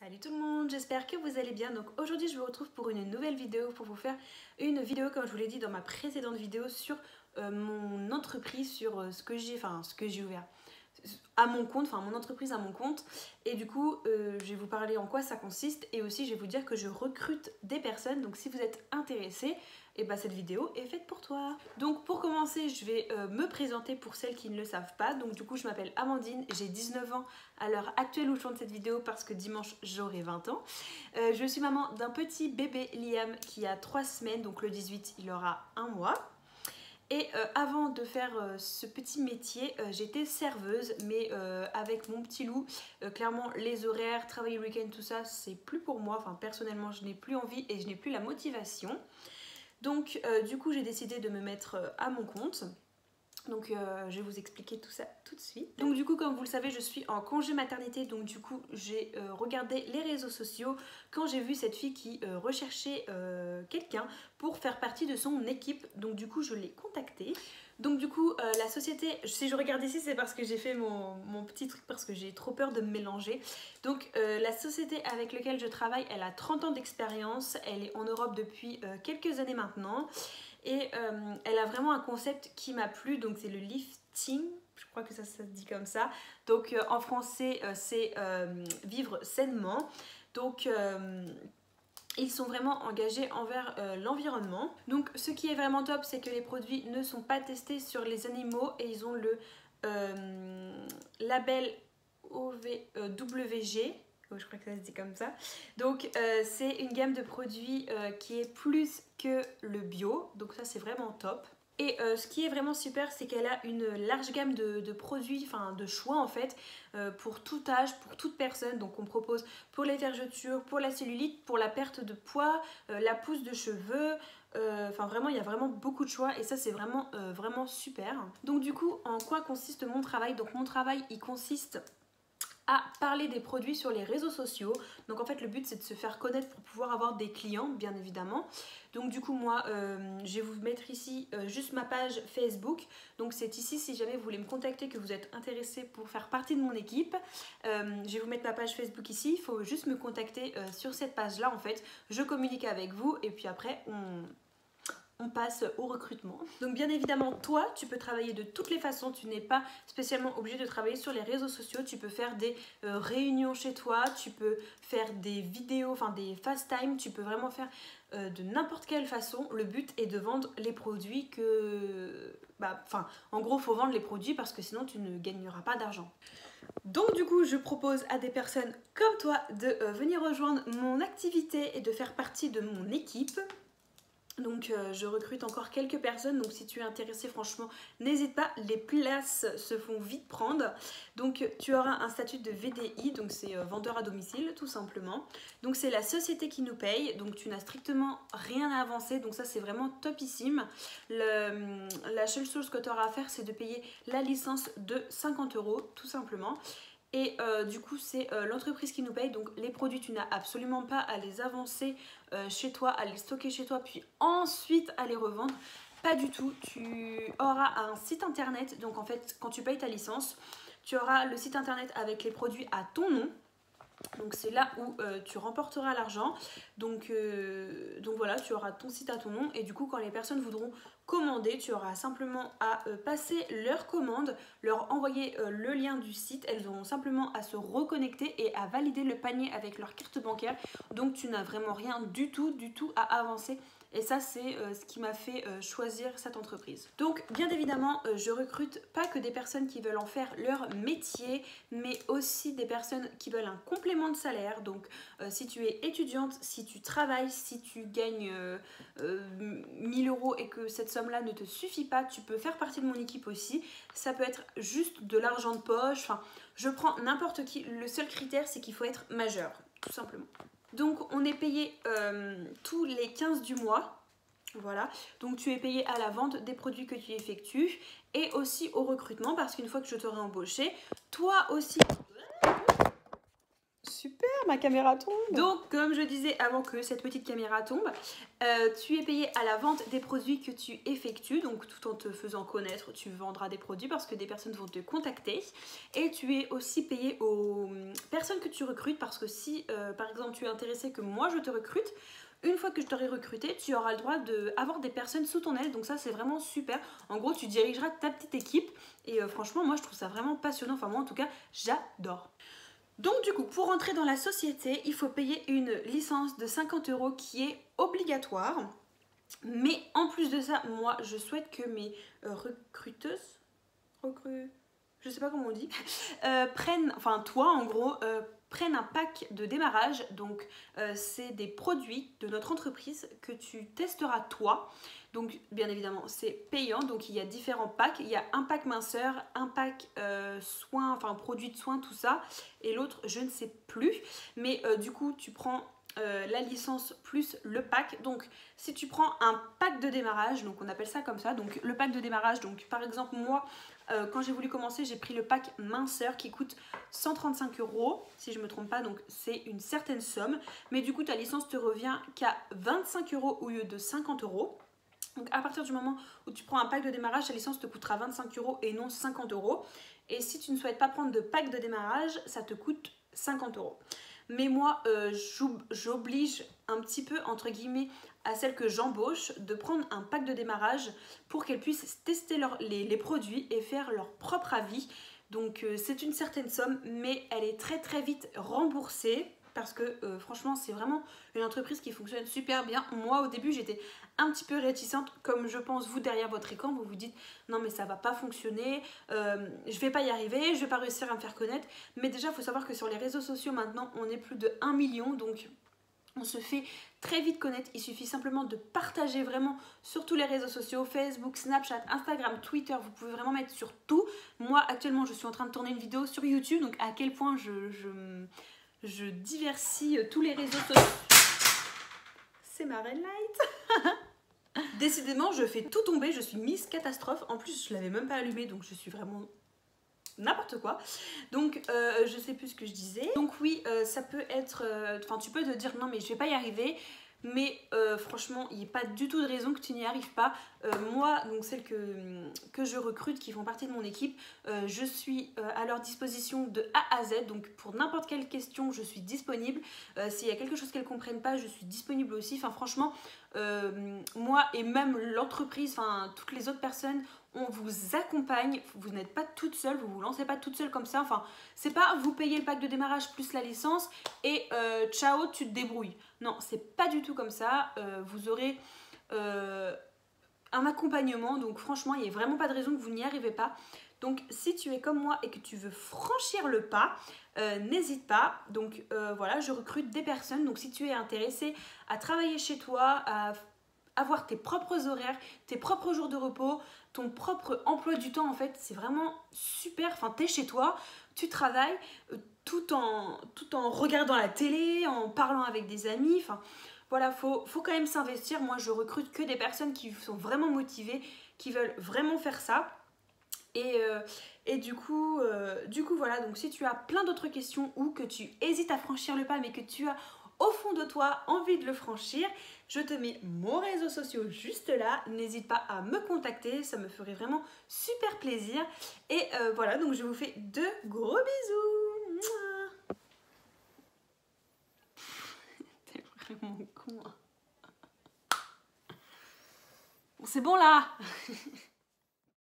Salut tout le monde, j'espère que vous allez bien. Donc aujourd'hui je vous retrouve pour une nouvelle vidéo, pour vous faire une vidéo comme je vous l'ai dit dans ma précédente vidéo sur mon entreprise, sur ce que j'ai ouvert à mon compte, enfin mon entreprise à mon compte. Et du coup je vais vous parler en quoi ça consiste et aussi je vais vous dire que je recrute des personnes. Donc si vous êtes intéressés, et bah cette vidéo est faite pour toi. Donc pour commencer, je vais me présenter pour celles qui ne le savent pas. Donc du coup je m'appelle Amandine, j'ai 19 ans à l'heure actuelle où je tourne cette vidéo parce que dimanche j'aurai 20 ans. Je suis maman d'un petit bébé Liam qui a 3 semaines, donc le 18 il aura 1 mois. Et avant de faire ce petit métier, j'étais serveuse, mais avec mon petit loup, clairement les horaires, travailler le week-end, tout ça, c'est plus pour moi. Enfin personnellement je n'ai plus envie et je n'ai plus la motivation. Donc du coup j'ai décidé de me mettre à mon compte. Donc je vais vous expliquer tout ça tout de suite. Donc du coup comme vous le savez je suis en congé maternité. Donc du coup j'ai regardé les réseaux sociaux quand j'ai vu cette fille qui recherchait quelqu'un pour faire partie de son équipe. Donc du coup je l'ai contactée. Donc du coup la société, si je regarde ici c'est parce que j'ai fait mon petit truc parce que j'ai trop peur de me mélanger. Donc la société avec laquelle je travaille elle a 30 ans d'expérience. Elle est en Europe depuis quelques années maintenant. Et elle a vraiment un concept qui m'a plu, donc c'est le lifting, je crois que ça se dit comme ça. Donc en français c'est vivre sainement. Donc ils sont vraiment engagés envers l'environnement. Donc ce qui est vraiment top, c'est que les produits ne sont pas testés sur les animaux et ils ont le label WG. Je crois que ça se dit comme ça. Donc c'est une gamme de produits qui est plus que le bio. Donc ça c'est vraiment top. Et ce qui est vraiment super, c'est qu'elle a une large gamme de produits, enfin de choix en fait, pour tout âge, pour toute personne. Donc on propose pour les vergetures, pour la cellulite, pour la perte de poids, la pousse de cheveux. Enfin vraiment il y a vraiment beaucoup de choix et ça c'est vraiment, vraiment super. Donc du coup en quoi consiste mon travail? Donc mon travail il consiste à parler des produits sur les réseaux sociaux. Donc en fait le but c'est de se faire connaître pour pouvoir avoir des clients bien évidemment. Donc du coup moi je vais vous mettre ici juste ma page Facebook. Donc c'est ici si jamais vous voulez me contacter, que vous êtes intéressé pour faire partie de mon équipe. Je vais vous mettre ma page Facebook ici. Il faut juste me contacter sur cette page là en fait. Je communique avec vous et puis après on passe au recrutement. Donc bien évidemment, toi, tu peux travailler de toutes les façons. Tu n'es pas spécialement obligé de travailler sur les réseaux sociaux. Tu peux faire des réunions chez toi, tu peux faire des vidéos, enfin des fast time. Tu peux vraiment faire de n'importe quelle façon. Le but est de vendre les produits que... en gros, il faut vendre les produits parce que sinon, tu ne gagneras pas d'argent. Donc du coup, je propose à des personnes comme toi de venir rejoindre mon activité et de faire partie de mon équipe. Donc je recrute encore quelques personnes, donc si tu es intéressé franchement n'hésite pas, les places se font vite prendre. Donc tu auras un statut de VDI, donc c'est vendeur à domicile tout simplement. Donc c'est la société qui nous paye, donc tu n'as strictement rien à avancer, donc ça c'est vraiment topissime. La seule chose que tu auras à faire c'est de payer la licence de 50 € tout simplement. Et du coup c'est l'entreprise qui nous paye, donc les produits tu n'as absolument pas à les avancer chez toi, à les stocker chez toi puis ensuite à les revendre, pas du tout. Tu auras un site internet, donc en fait quand tu payes ta licence tu auras le site internet avec les produits à ton nom. Donc c'est là où tu remporteras l'argent. Donc voilà, tu auras ton site à ton nom et du coup quand les personnes voudront commander, tu auras simplement à passer leur commande, leur envoyer le lien du site. Elles auront simplement à se reconnecter et à valider le panier avec leur carte bancaire. Donc tu n'as vraiment rien du tout à avancer. Et ça c'est ce qui m'a fait choisir cette entreprise. Donc bien évidemment je recrute pas que des personnes qui veulent en faire leur métier, mais aussi des personnes qui veulent un complément de salaire. Donc si tu es étudiante, si tu travailles, si tu gagnes 1000 € et que cette somme là ne te suffit pas, tu peux faire partie de mon équipe aussi. Ça peut être juste de l'argent de poche, enfin je prends n'importe qui. Le seul critère c'est qu'il faut être majeur tout simplement. Donc on est payé tous les 15 du mois, voilà. Donc tu es payé à la vente des produits que tu effectues et aussi au recrutement parce qu'une fois que je t'aurai embauché, toi aussi... Super, ma caméra tombe. Donc, comme je disais avant que cette petite caméra tombe, tu es payé à la vente des produits que tu effectues. Donc, tout en te faisant connaître, tu vendras des produits parce que des personnes vont te contacter. Et tu es aussi payé aux personnes que tu recrutes parce que si, par exemple, tu es intéressé que moi je te recrute, une fois que je t'aurai recruté, tu auras le droit d'avoir des personnes sous ton aile. Donc ça, c'est vraiment super. En gros, tu dirigeras ta petite équipe. Et franchement, moi, je trouve ça vraiment passionnant. Enfin, moi, en tout cas, j'adore. Donc du coup, pour entrer dans la société, il faut payer une licence de 50 € qui est obligatoire. Mais en plus de ça, moi, je souhaite que mes recruteuses, je sais pas comment on dit, prennent, enfin toi en gros, prennent un pack de démarrage. Donc c'est des produits de notre entreprise que tu testeras toi. Donc bien évidemment c'est payant, donc il y a différents packs. Il y a un pack minceur, un pack soins, enfin produits de soins, tout ça. Et l'autre je ne sais plus. Mais du coup tu prends la licence plus le pack. Donc si tu prends un pack de démarrage, donc on appelle ça comme ça, donc le pack de démarrage, donc par exemple moi quand j'ai voulu commencer, j'ai pris le pack minceur qui coûte 135 € si je me trompe pas, donc c'est une certaine somme. Mais du coup ta licence te revient qu'à 25 € au lieu de 50 €. Donc à partir du moment où tu prends un pack de démarrage, ta licence te coûtera 25 € et non 50 €. Et si tu ne souhaites pas prendre de pack de démarrage, ça te coûte 50 €. Mais moi, j'oblige un petit peu, entre guillemets, à celles que j'embauche de prendre un pack de démarrage pour qu'elles puissent tester les produits et faire leur propre avis. Donc c'est une certaine somme, mais elle est très très vite remboursée. Parce que franchement c'est vraiment une entreprise qui fonctionne super bien. Moi au début j'étais un petit peu réticente, comme je pense vous derrière votre écran, vous vous dites non mais ça va pas fonctionner, je vais pas y arriver, je vais pas réussir à me faire connaître. Mais déjà il faut savoir que sur les réseaux sociaux maintenant on est plus de 1 million, donc on se fait très vite connaître. Il suffit simplement de partager vraiment sur tous les réseaux sociaux, Facebook, Snapchat, Instagram, Twitter, vous pouvez vraiment mettre sur tout. Moi actuellement je suis en train de tourner une vidéo sur YouTube, donc à quel point je diversifie tous les réseaux sociaux. C'est ma red light. Décidément, je fais tout tomber, je suis Miss Catastrophe. En plus, je l'avais même pas allumé, donc je suis vraiment n'importe quoi. Donc, je sais plus ce que je disais. Donc oui, ça peut être... Enfin, tu peux te dire, non mais je vais pas y arriver. Mais franchement, il n'y a pas du tout de raison que tu n'y arrives pas. Moi, donc celles que je recrute, qui font partie de mon équipe, je suis à leur disposition de A à Z. Donc pour n'importe quelle question, je suis disponible. S'il y a quelque chose qu'elles ne comprennent pas, je suis disponible aussi. Enfin franchement, moi et même l'entreprise, enfin toutes les autres personnes, on vous accompagne. Vous n'êtes pas toute seule, vous ne vous lancez pas toute seule comme ça. Enfin, c'est pas vous payez le pack de démarrage plus la licence et ciao, tu te débrouilles. Non, c'est pas du tout comme ça. Vous aurez un accompagnement, donc franchement, il n'y a vraiment pas de raison que vous n'y arrivez pas. Donc si tu es comme moi et que tu veux franchir le pas, n'hésite pas. Donc voilà, je recrute des personnes. Donc si tu es intéressé à travailler chez toi, à avoir tes propres horaires, tes propres jours de repos, ton propre emploi du temps, en fait, c'est vraiment super. Enfin, t'es chez toi, tu travailles tout en regardant la télé, en parlant avec des amis. Enfin, voilà, faut quand même s'investir. Moi, je recrute que des personnes qui sont vraiment motivées, qui veulent vraiment faire ça. Et du coup, voilà, donc si tu as plein d'autres questions ou que tu hésites à franchir le pas, mais que tu as au fond de toi envie de le franchir, je te mets mon réseau social juste là. N'hésite pas à me contacter, ça me ferait vraiment super plaisir. Et voilà, donc je vous fais de gros bisous. Mouah. T'es vraiment con. Hein. Bon, c'est bon là.